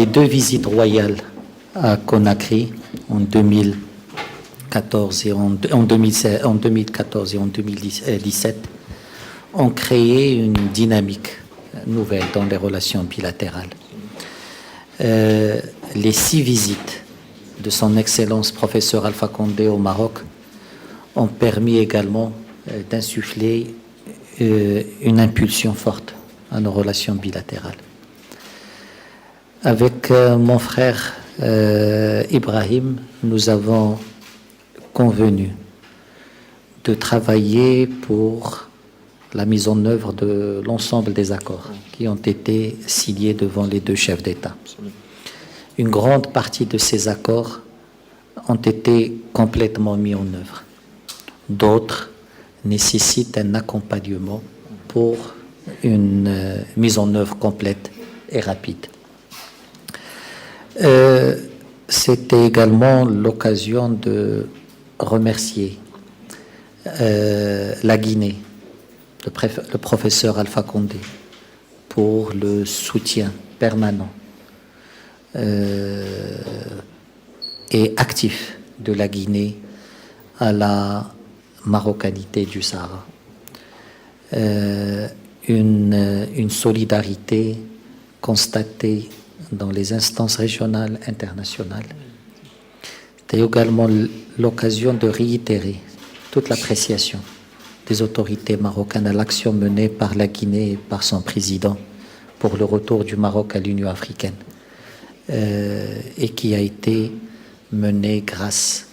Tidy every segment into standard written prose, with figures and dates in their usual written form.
les 2 visites royales à Conakry en 2014 et en 2017 ont créé une dynamique nouvelle dans les relations bilatérales. Les 6 visites de son Excellence professeur Alpha Condé au Maroc ont permis également d'insuffler une impulsion forte à nos relations bilatérales. Avec mon frère Ibrahim, nous avons convenu de travailler pour la mise en œuvre de l'ensemble des accords qui ont été signés devant les 2 chefs d'État. Une grande partie de ces accords ont été complètement mis en œuvre. D'autres nécessitent un accompagnement pour une mise en œuvre complète et rapide. C'était également l'occasion de remercier la Guinée, le professeur Alpha Condé, pour le soutien permanent et actif de la Guinée à la marocanité du Sahara. Une solidarité constatée dans les instances régionales, internationales. C'était également l'occasion de réitérer toute l'appréciation des autorités marocaines à l'action menée par la Guinée et par son président pour le retour du Maroc à l'Union africaine et qui a été menée grâce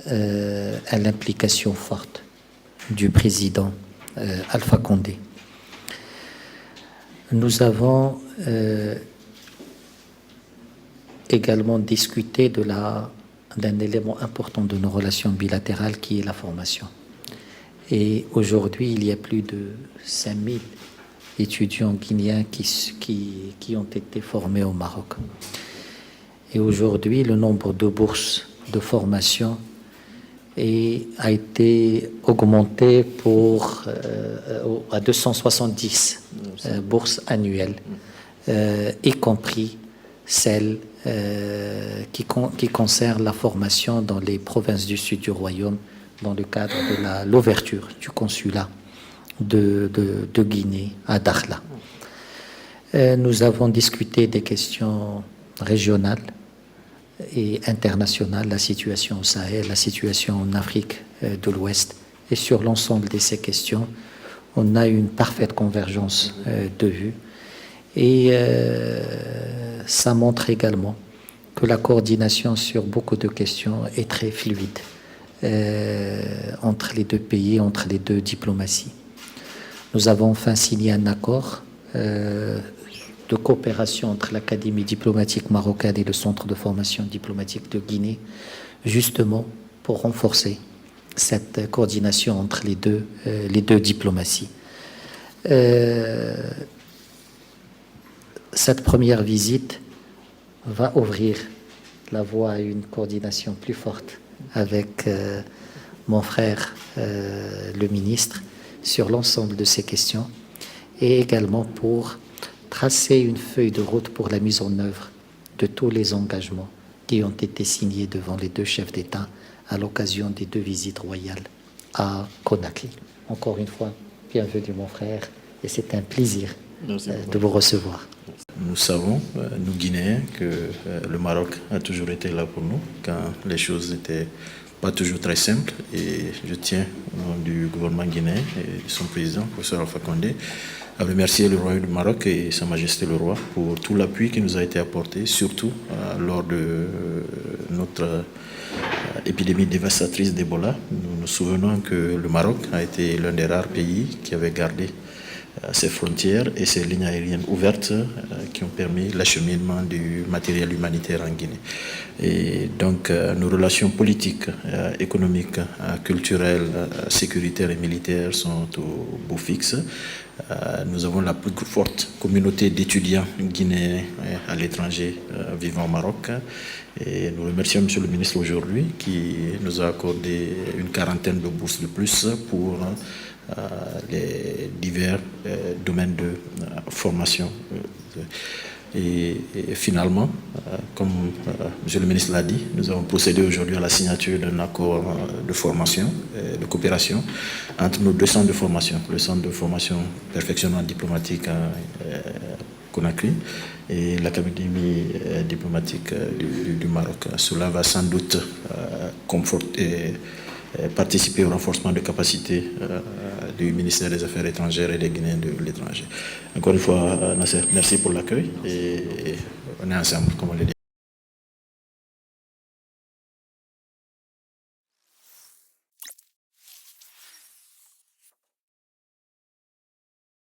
à l'implication forte du président Alpha Condé. Nous avons également discuté d'un élément important de nos relations bilatérales qui est la formation. Et aujourd'hui, il y a plus de 5000 étudiants guinéens qui ont été formés au Maroc. Et aujourd'hui, le nombre de bourses de formation a été augmenté à 270 bourses annuelles, y compris celles qui concernent la formation dans les provinces du sud du royaume dans le cadre de l'ouverture du consulat de Guinée à Dakhla. Nous avons discuté des questions régionales et internationales, la situation au Sahel, la situation en Afrique de l'Ouest. Et sur l'ensemble de ces questions, on a une parfaite convergence de vues. Et ça montre également que la coordination sur beaucoup de questions est très fluide entre les 2 pays, entre les 2 diplomaties. Nous avons enfin signé un accord de coopération entre l'Académie diplomatique marocaine et le Centre de formation diplomatique de Guinée, justement pour renforcer cette coordination entre les deux diplomaties. Cette première visite va ouvrir la voie à une coordination plus forte avec mon frère, le ministre, sur l'ensemble de ces questions et également pour tracer une feuille de route pour la mise en œuvre de tous les engagements qui ont été signés devant les 2 chefs d'État à l'occasion des 2 visites royales à Conakry. Encore une fois, bienvenue mon frère et c'est un plaisir de vous recevoir. Nous savons, nous Guinéens, que le Maroc a toujours été là pour nous quand les choses n'étaient pas toujours très simples. Et je tiens, au nom du gouvernement guinéen et de son président, le professeur Alpha Condé, à remercier le Royaume du Maroc et Sa Majesté le Roi pour tout l'appui qui nous a été apporté, surtout lors de notre épidémie dévastatrice d'Ebola. Nous nous souvenons que le Maroc a été l'un des rares pays qui avait gardé ses frontières et ses lignes aériennes ouvertes qui ont permis l'acheminement du matériel humanitaire en Guinée. Et donc nos relations politiques, économiques, culturelles, sécuritaires et militaires sont au bout fixe. Nous avons la plus forte communauté d'étudiants guinéens à l'étranger vivant au Maroc. Et nous remercions M. le ministre aujourd'hui qui nous a accordé une quarantaine de bourses de plus pour les divers domaines de formation. Et finalement, comme M. le ministre l'a dit, nous avons procédé aujourd'hui à la signature d'un accord de formation, de coopération entre nos deux centres de formation, le centre de formation perfectionnement diplomatique à Conakry et l'Académie diplomatique du Maroc. Cela va sans doute participer au renforcement de capacités du ministère des Affaires étrangères et des Guinéens de l'étranger. Encore une fois, Nasser, merci pour l'accueil et on est ensemble, comme on l'a dit.